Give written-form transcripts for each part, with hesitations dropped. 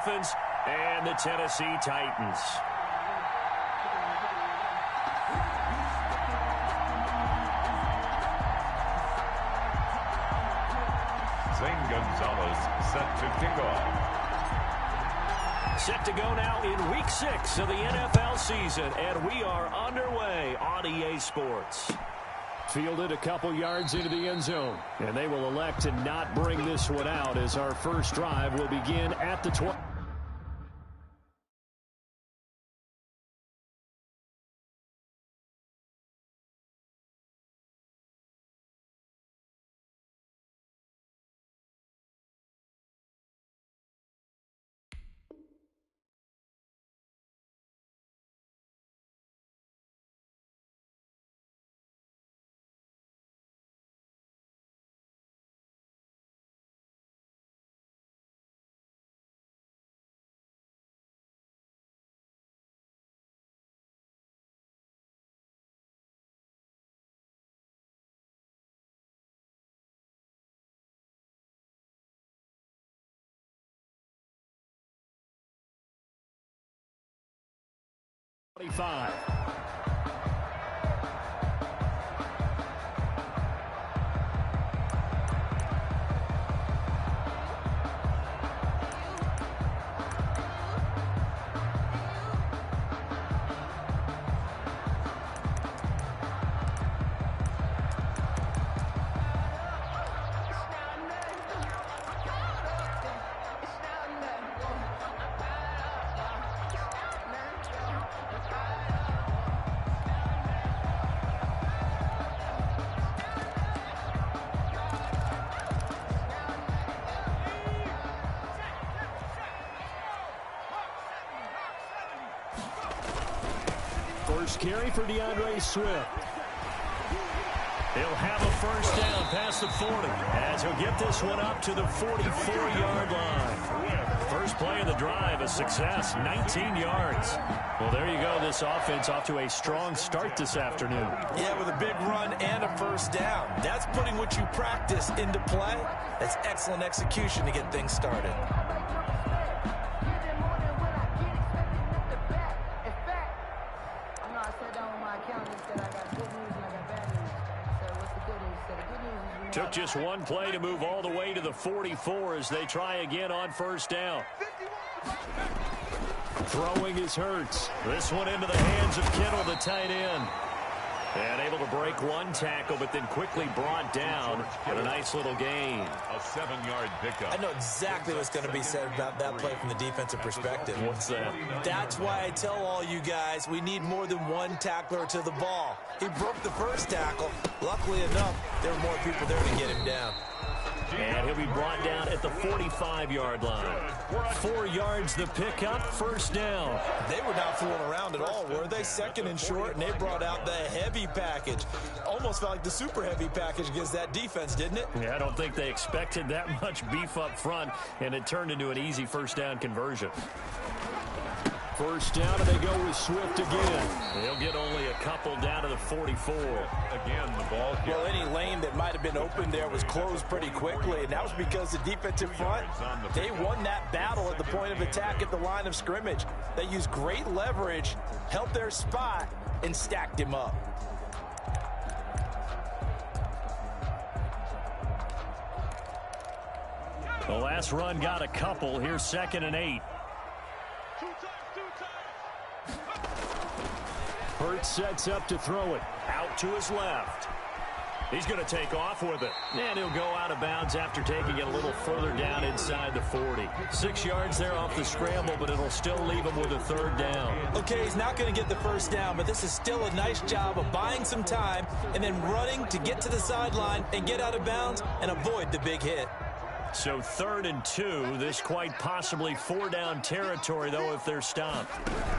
Dolphins and the Tennessee Titans. Zane Gonzalez set to kick off. Set to go now in Week 6 of the NFL season, and we are underway on EA Sports. Fielded a couple yards into the end zone, and they will elect to not bring this one out as our first drive will begin at the 20. First carry for DeAndre Swift. He'll have a first down past the 40 as he'll get this one up to the 44-yard line. First play of the drive, a success, 19 yards. Well, there you go. This offense off to a strong start this afternoon. Yeah, with a big run and a first down. That's putting what you practice into play. That's excellent execution to get things started. Took just one play to move all the way to the 44 as they try again on first down. Throwing is Hurts. This one into the hands of Kittle, the tight end. And able to break one tackle, but then quickly brought down with a nice little gain. A 7-yard pickup. I know exactly what's going to be said about that play from the defensive perspective. What's that? That's why I tell all you guys we need more than one tackler to the ball. He broke the first tackle. Luckily enough, there were more people there to get him down. And he'll be brought down at the 45-yard line. 4 yards the pickup, first down. They were not fooling around at all, were they? Second and short, and they brought out the heavy package. Almost felt like the super heavy package against that defense, didn't it? Yeah, I don't think they expected that much beef up front, and it turned into an easy first down conversion. First down, and they go with Swift again. They'll get only a couple down to the 44. Again, the ball here. Well, any lane that might have been open there was closed pretty quickly, and that was because the defensive front, they won that battle at the point of attack at the line of scrimmage. They used great leverage, held their spot, and stacked him up. The last run got a couple. Here's 2nd and 8. Hurts sets up to throw it. Out to his left. He's going to take off with it. And he'll go out of bounds after taking it a little further down inside the 40. 6 yards there off the scramble, but it'll still leave him with a third down. Okay, he's not going to get the first down, but this is still a nice job of buying some time and then running to get to the sideline and get out of bounds and avoid the big hit. So 3rd and 2, this quite possibly 4-down territory, though, if they're stopped.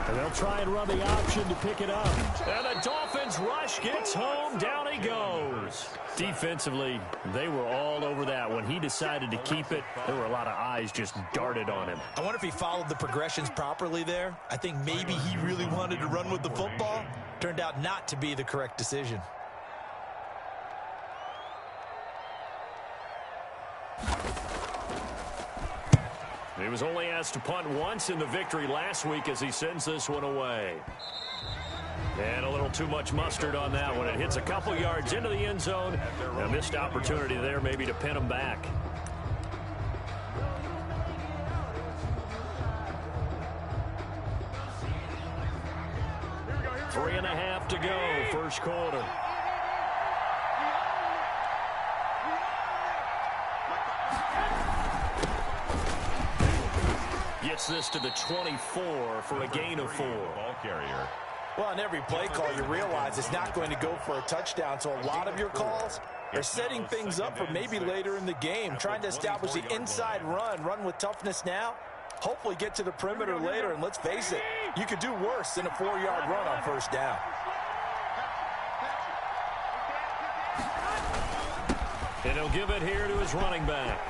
And they'll try and run the option to pick it up. And the Dolphins rush gets home. Down he goes. Defensively, they were all over that. When he decided to keep it, there were a lot of eyes just darted on him. I wonder if he followed the progressions properly there. I think maybe he really wanted to run with the football. Turned out not to be the correct decision. He was only asked to punt once in the victory last week as he sends this one away. And a little too much mustard on that one. It hits a couple yards into the end zone. A missed opportunity there maybe to pin him back. Three and a half to go, first quarter. Gets this to the 24 for a gain of 4. Ball carrier. Well, on every play call, you realize it's not going to go for a touchdown, so a lot of your calls are setting things up for maybe later in the game, trying to establish the inside run with toughness now, hopefully get to the perimeter later, and let's face it, you could do worse than a 4-yard run on first down. And he'll give it here to his running back.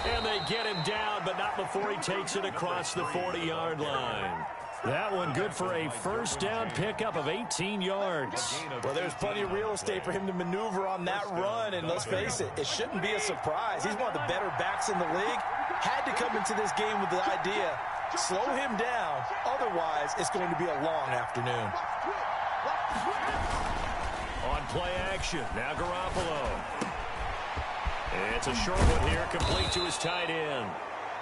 And they get him down, but not before he takes it across the 40-yard line. That one good for a first down pickup of 18 yards. Well, there's plenty of real estate for him to maneuver on that run, and let's face it, it shouldn't be a surprise. He's one of the better backs in the league. Had to come into this game with the idea, slow him down, otherwise it's going to be a long afternoon. On play action, now Garoppolo. It's a short one here, complete to his tight end.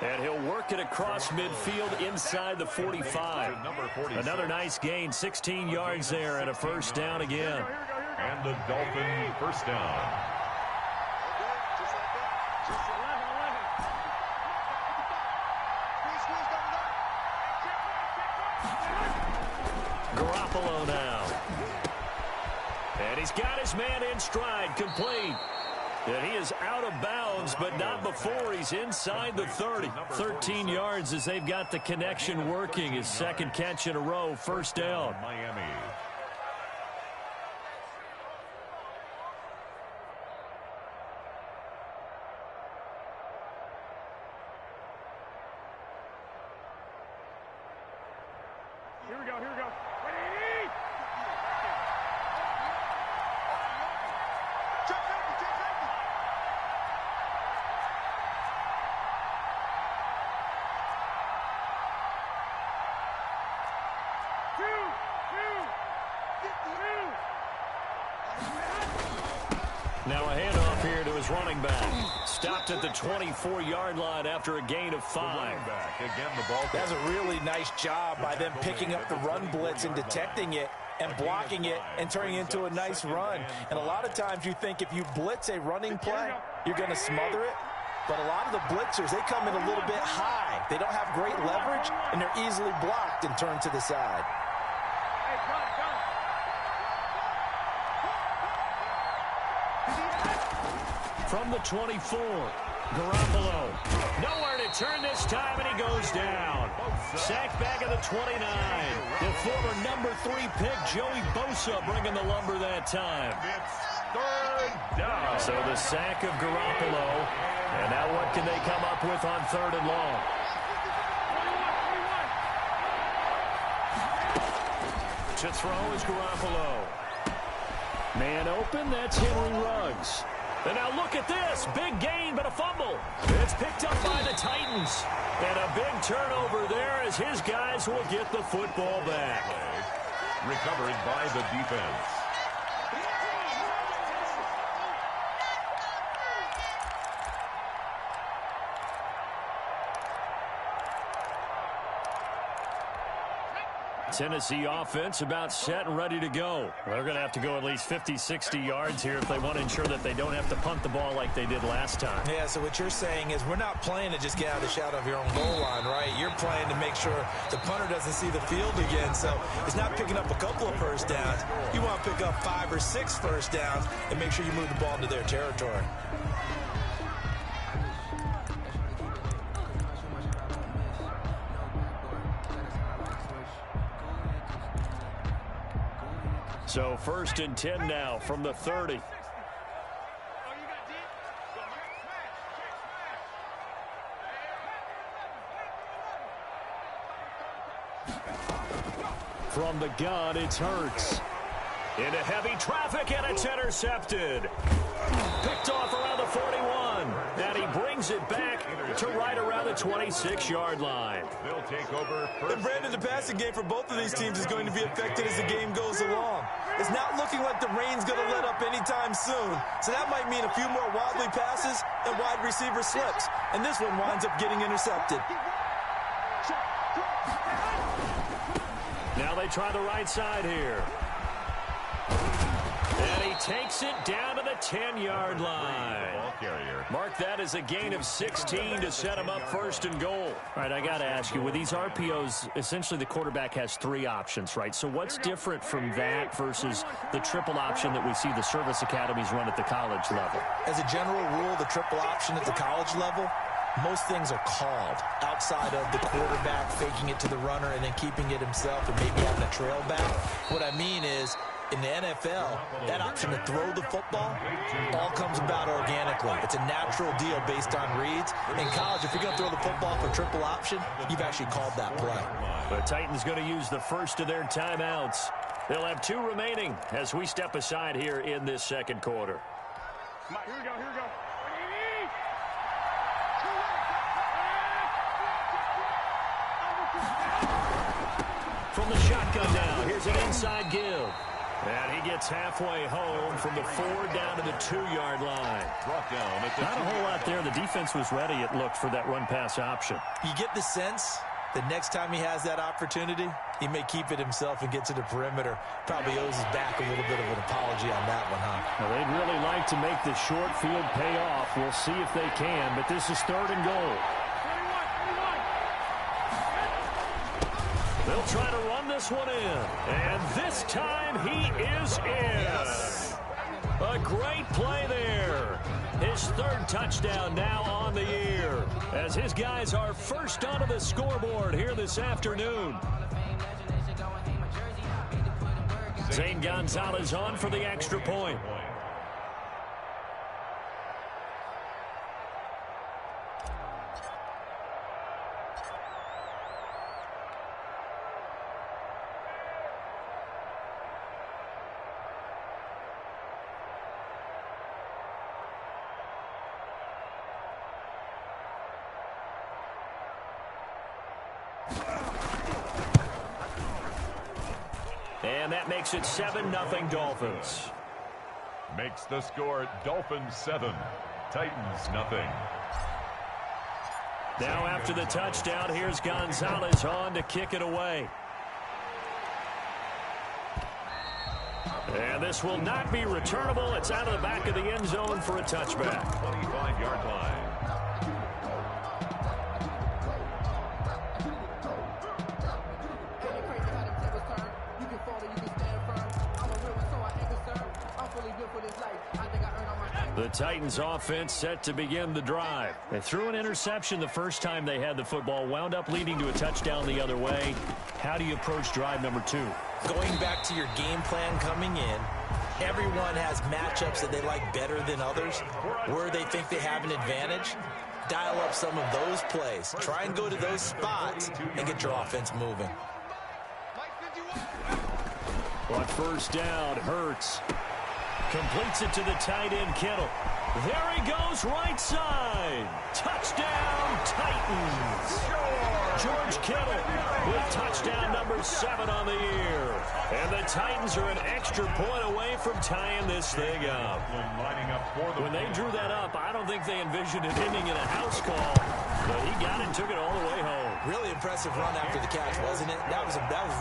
And he'll work it across midfield inside the 45. Another nice gain, 16 yards there, and a first down again. And the Dolphin first down. Garoppolo now. And he's got his man in stride, complete. And he is out of bounds, but not before he's inside the 30. 13 yards as they've got the connection working. His second catch in a row, first down. Miami. Here we go, here we go. Now a handoff here to his running back. Stopped at the 24-yard line after a gain of 5. Again, the ball. That's a really nice job by them picking up the run blitz and detecting it and blocking it and turning it into a nice run. And a lot of times you think if you blitz a running play, you're going to smother it. But a lot of the blitzers, they come in a little bit high. They don't have great leverage, and they're easily blocked and turned to the side. From the 24, Garoppolo. Nowhere to turn this time, and he goes down. Sacked back at the 29. The former number 3 pick, Joey Bosa, bringing the lumber that time. It's third down. So the sack of Garoppolo. And now what can they come up with on 3rd and long? To throw is Garoppolo. Man open, that's Henry Ruggs. And now look at this. Big gain, but a fumble. It's picked up by the Titans. And a big turnover there as his guys will get the football back. Recovered by the defense. Tennessee offense about set and ready to go. They're going to have to go at least 50, 60 yards here if they want to ensure that they don't have to punt the ball like they did last time. Yeah, so what you're saying is we're not playing to just get out of the shadow of your own goal line, right? You're playing to make sure the punter doesn't see the field again. So it's not picking up a couple of first downs. You want to pick up 5 or 6 first downs and make sure you move the ball into their territory. So 1st and 10 now from the 30. From the gun, it's Hurts. Into heavy traffic, and it's intercepted. Picked off around the 41. And he brings brings it back to right around the 26-yard line. They'll take over first. And Brandon, the passing game for both of these teams is going to be affected as the game goes along. It's not looking like the rain's going to let up anytime soon, so that might mean a few more wobbly passes and wide receiver slips, and this one winds up getting intercepted. Now they try the right side here. And he takes it down to the 10-yard line. Ball carrier. Mark that as a gain of 16 to set him up first and goal. All right, I got to ask you, with these RPOs, essentially the quarterback has 3 options, right? So what's different from that versus the triple option that we see the service academies run at the college level? As a general rule, the triple option at the college level, most things are called outside of the quarterback faking it to the runner and then keeping it himself and maybe having a trail back. What I mean is, in the NFL, that option to throw the football all comes about organically. It's a natural deal based on reads. In college, if you're going to throw the football for triple option, you've actually called that play. The Titans going to use the first of their timeouts. They'll have 2 remaining as we step aside here in this second quarter. Here we go, here we go. From the shotgun now, here's an inside give. And he gets halfway home from the 4 down to the 2-yard line. Brought down at the Not a whole lot there. The defense was ready, it looked, for that run-pass option. You get the sense that next time he has that opportunity, he may keep it himself and get to the perimeter. Probably owes his back a little bit of an apology on that one, huh? Now, they'd really like to make the short field pay off. We'll see if they can, but this is 3rd and goal. They'll try to run this one in. And this time he is in. Yes. A great play there. His 3rd touchdown now on the year, as his guys are first onto the scoreboard here this afternoon. Zane Gonzalez on for the extra point. And that makes it 7-0 Dolphins. Makes the score Dolphins 7, Titans nothing. Now after the touchdown, here's Gonzalez on to kick it away. And this will not be returnable. It's out of the back of the end zone for a touchback. 25-yard line. The Titans offense set to begin the drive. They threw an interception the first time they had the football, wound up leading to a touchdown the other way. How do you approach drive number 2? Going back to your game plan coming in, everyone has matchups that they like better than others, where they think they have an advantage. Dial up some of those plays. Try and go to those spots and get your offense moving. On first down, Hurts completes it to the tight end, Kittle. There he goes, right side. Touchdown, Titans. George Kittle with touchdown number 7 on the year. And the Titans are an extra point away from tying this thing up. When they drew that up, I don't think they envisioned it ending in a house call. But he got it and took it all the way home. Really impressive run after the catch, wasn't it? That was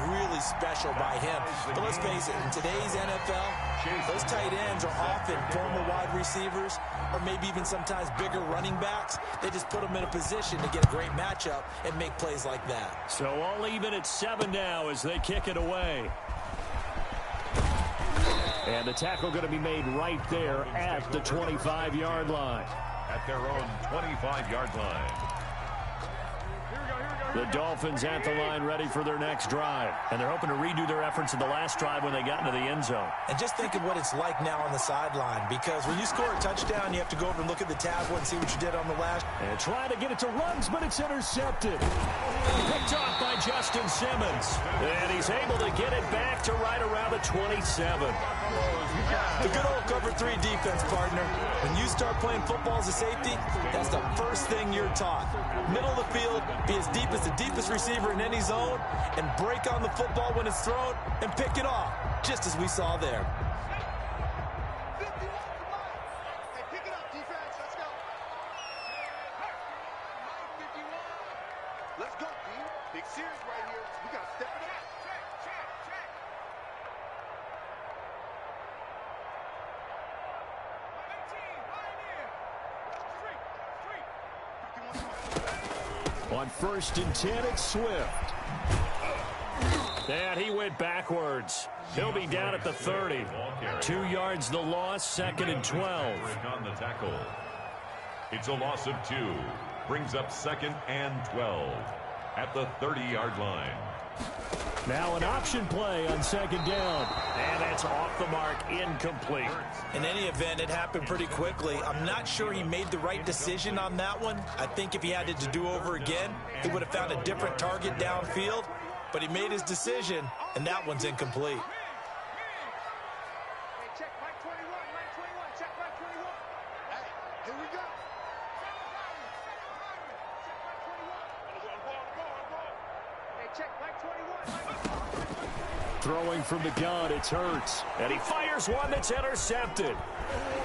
really special by him. But let's face it, in today's NFL, those tight ends are often former wide receivers or maybe even sometimes bigger running backs. They just put them in a position to get a great matchup and make plays like that. So all even at 7 now as they kick it away. And the tackle going to be made right there at the 25-yard line. At their own 25-yard line. The Dolphins at the line ready for their next drive. And they're hoping to redo their efforts in the last drive when they got into the end zone. And just think of what it's like now on the sideline, because when you score a touchdown, you have to go over and look at the tablet and see what you did on the last. And try to get it to Ruggs, but it's intercepted. Picked off by Justin Simmons. And he's able to get it back to right around the 27. The good old cover 3 defense, partner. When you start playing football as a safety, that's the first thing you're taught. Middle of the field, be as deep as the deepest receiver in any zone, and break on the football when it's thrown, and pick it off, just as we saw there. Let's go, team. Big series right here. We got to step it up. On 1st and 10, it's Swift. And he went backwards. He'll be down at the 30. 2 yards the loss, 2nd and 12. On the tackle. It's a loss of 2. Brings up 2nd and 12 at the 30-yard line. Now an option play on 2nd down. And that's off the mark, incomplete. In any event, it happened pretty quickly. I'm not sure he made the right decision on that one. I think if he had it to do over again, he would have found a different target downfield. But he made his decision, and that one's incomplete. Check Mike 21, Mike 21, check Mike 21. Hey, here we go. Hey, check Mike 21. Throwing from the gun, it's Hurts. And he fires one that's intercepted.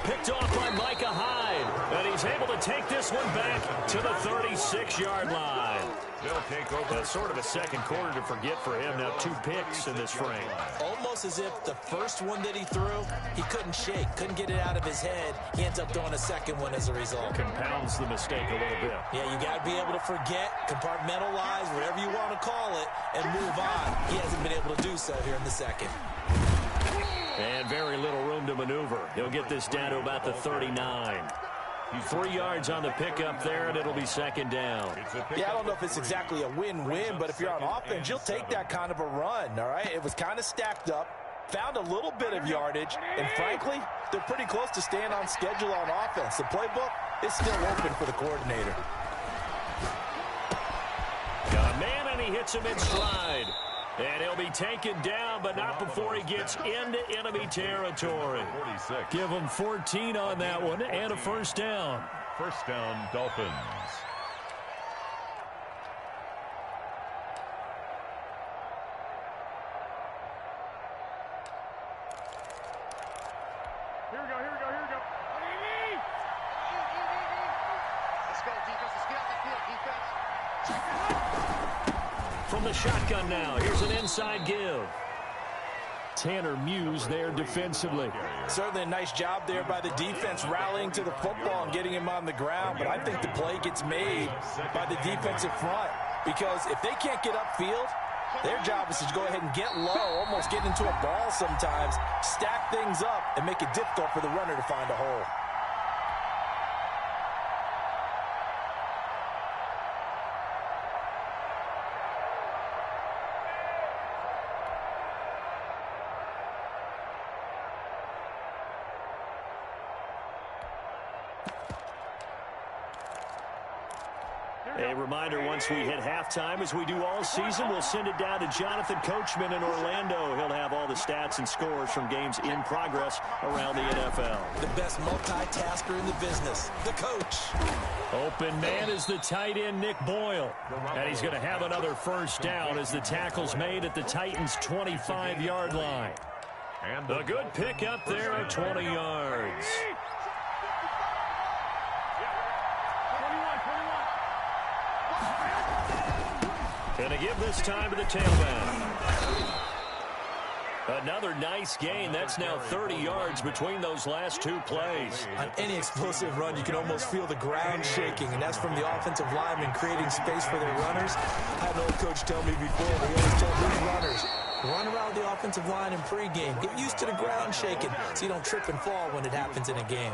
Picked off by Micah Hyde. And he's able to take this one back to the 36-yard line. They'll take over. That's sort of a second quarter to forget for him. Now 2 picks in this frame. Almost as if the first one that he threw, he couldn't shake, couldn't get it out of his head. He ends up throwing a second one as a result. Compounds the mistake a little bit. Yeah, you got to be able to forget, compartmentalize, whatever you want to call it, and move on. He hasn't been able to do so here in the second. And very little room to maneuver. He'll get this down to about the 39. 3 yards on the pickup there, and it'll be 2nd down. Yeah, I don't know if it's exactly a win-win, but if you're on offense, you'll take that kind of a run, all right? It was kind of stacked up, found a little bit of yardage, and frankly, they're pretty close to staying on schedule on offense. The playbook is still open for the coordinator. Got a man, and he hits him in stride. And he'll be taken down, but not before he gets into enemy territory. 46. Give him 14 on that one and a 1st down. 1st down, Dolphins. Here we go. Let's go, defense. Let's get out the field, defense. From the shotgun now, here's an inside give. Tanner Muse there defensively. Certainly a nice job there by the defense rallying to the football and getting him on the ground, but I think the play gets made by the defensive front because if they can't get upfield, their job is to go ahead and get low, almost get into a ball sometimes, stack things up, and make it difficult for the runner to find a hole. A reminder, once we hit halftime, as we do all season, we'll send it down to Jonathan Coachman in Orlando. He'll have all the stats and scores from games in progress around the NFL. The best multitasker in the business, the coach. Open man is the tight end, Nick Boyle. And he's going to have another 1st down as the tackle's made at the Titans' 25-yard line. And a good pick up there at 20 yards. Going to give this time to the tailback. Another nice gain. That's now 30 yards between those last 2 plays. On any explosive run, you can almost feel the ground shaking, and that's from the offensive linemen creating space for their runners. I had an old coach tell me before, they always tell his runners, run around the offensive line in pregame. Get used to the ground shaking so you don't trip and fall when it happens in a game.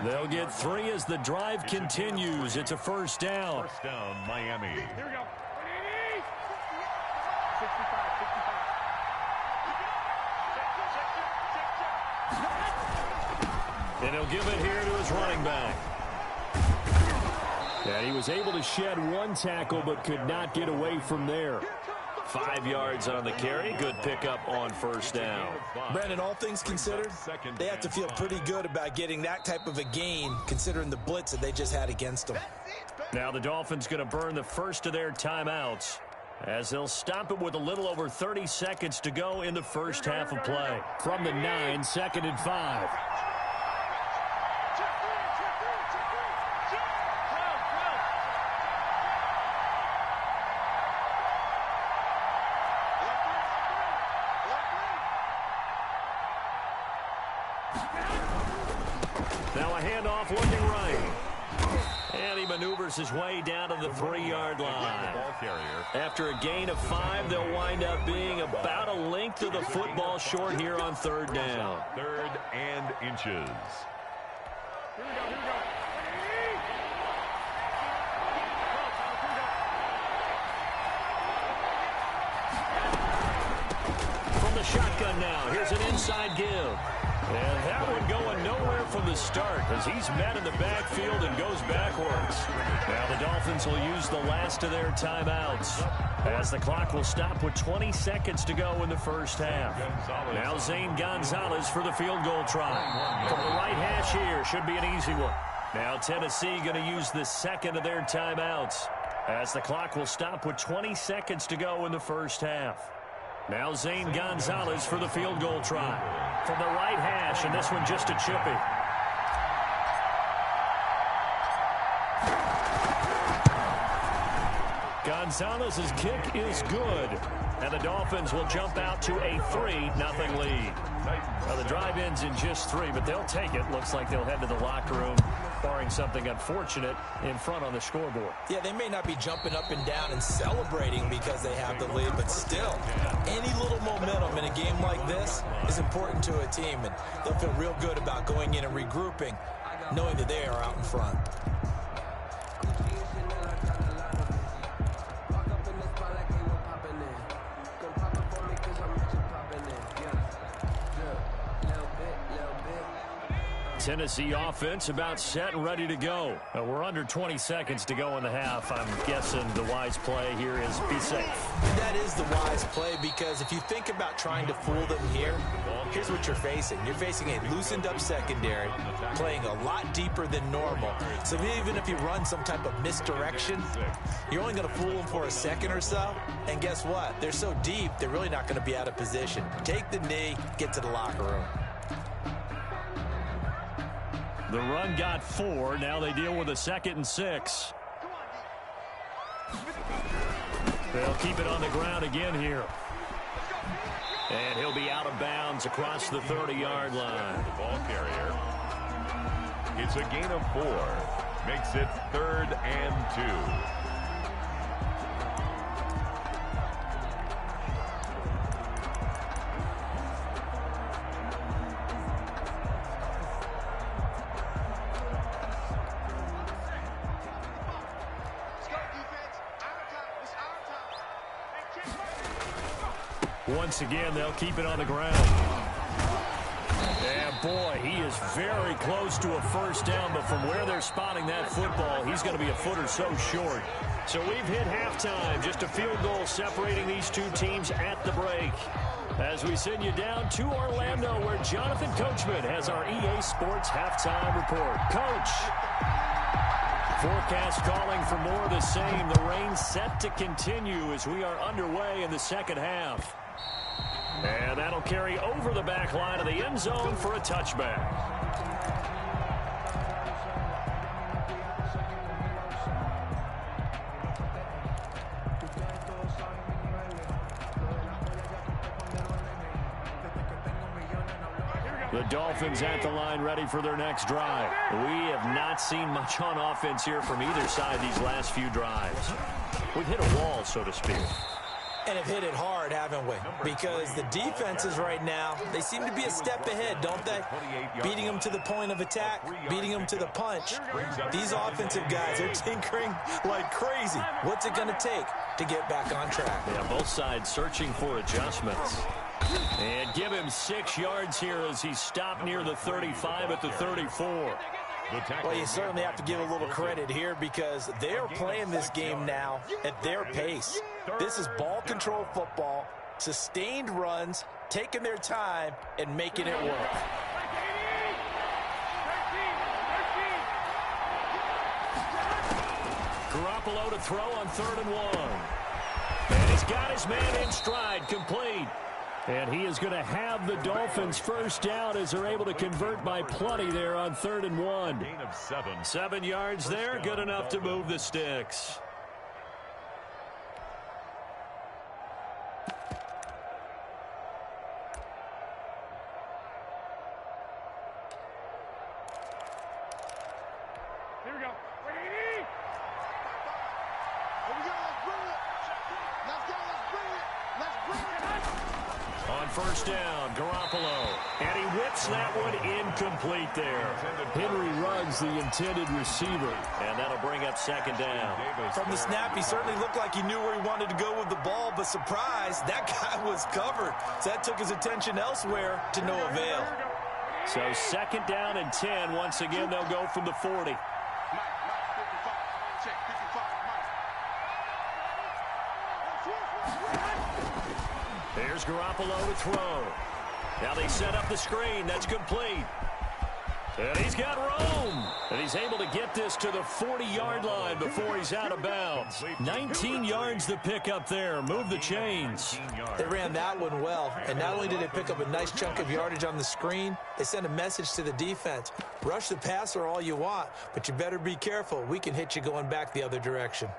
They'll get 3 as the drive continues. It's a 1st down. 1st down, Miami. Here we go. 65. And he'll give it here to his running back. And he was able to shed one tackle but could not get away from there. 5 yards on the carry. Good pickup on first down. Brandon, all things considered, they have to feel pretty good about getting that type of a gain considering the blitz that they just had against them. Now the Dolphins going to burn the first of their timeouts as they'll stop it with a little over 30 seconds to go in the first half of play. From the 9, 2nd and 5. Now a handoff looking right. And he maneuvers his way down to the 3-yard line. After a gain of 5, they'll wind up being about a length of the football short here on 3rd down. 3rd and inches. From the shotgun now, here's an inside give. And that one going nowhere from the start as he's met in the backfield and goes backwards. Now the Dolphins will use the last of their timeouts as the clock will stop with 20 seconds to go in the first half. Now Zane Gonzalez for the field goal try. From the right hash here, should be an easy one. Now Tennessee going to use the second of their timeouts as the clock will stop with 20 seconds to go in the first half. Now Zane Gonzalez for the field goal try. From the right hash, and this one just a chippy. Gonzalez's kick is good. And the Dolphins will jump out to a 3-0 lead. Now the drive ends in just 3, but they'll take it. Looks like they'll head to the locker room, barring something unfortunate in front on the scoreboard. Yeah, they may not be jumping up and down and celebrating because they have the lead, but still, any little momentum in a game like this is important to a team, and they'll feel real good about going in and regrouping, knowing that they are out in front. Tennessee offense about set and ready to go. We're under 20 seconds to go in the half. I'm guessing the wise play here is be safe. That is the wise play because if you think about trying to fool them here, here's what you're facing. You're facing a loosened up secondary, playing a lot deeper than normal. So even if you run some type of misdirection, you're only going to fool them for a second or so. And guess what? They're so deep, they're really not going to be out of position. Take the knee, get to the locker room. The run got 4. Now they deal with a 2nd and 6. They'll keep it on the ground again here. And he'll be out of bounds across the 30-yard line. Ball carrier. It's a gain of 4. Makes it 3rd and 2. Once again, they'll keep it on the ground. And boy, he is very close to a first down, but from where they're spotting that football, he's going to be a foot or so short. So we've hit halftime, just a field goal separating these two teams at the break. As we send you down to Orlando, where Jonathan Coachman has our EA Sports halftime report. Coach. Forecast calling for more of the same. The rain set to continue as we are underway in the second half. And that'll carry over the back line of the end zone for a touchback. The Dolphins at the line ready for their next drive. We have not seen much on offense here from either side these last few drives. We've hit a wall, so to speak. And have hit it hard, haven't we? Because the defenses right now, they seem to be a step ahead, don't they? Beating them to the point of attack, beating them to the punch. These offensive guys are tinkering like crazy. What's it going to take to get back on track? Yeah, both sides searching for adjustments. And give him 6 yards here as he stopped near the 35 at the 34. Well, you certainly have to give a little credit here because they're playing this game now at their pace. This is ball control football, sustained runs, taking their time, and making it work. Garoppolo to throw on 3rd and 1. And he's got his man in stride, complete. And he is going to have the Dolphins first down as they're able to convert by plenty there on 3rd and 1. Gain of 7. 7 yards there, good enough to move the sticks. Here we go. Here we go. Let's bring it. Let's go. Let's bring it. Let's bring it. On first down, Garoppolo. And he whips that one incomplete there. Henry Ruggs, the intended receiver. And that'll bring up 2nd down. From the snap, he certainly looked like he knew where he wanted to go with the ball, but surprise, that guy was covered. So that took his attention elsewhere to no avail. So 2nd down and 10. Once again, they'll go from the 40. Mike, 55. Check 55. There's Garoppolo to throw. Now they set up the screen. That's complete. And he's got room. And he's able to get this to the 40-yard line before he's out of bounds. 19 yards to pick up there. Move the chains. They ran that one well. And not only did they pick up a nice chunk of yardage on the screen, they sent a message to the defense. Rush the passer all you want, but you better be careful. We can hit you going back the other direction.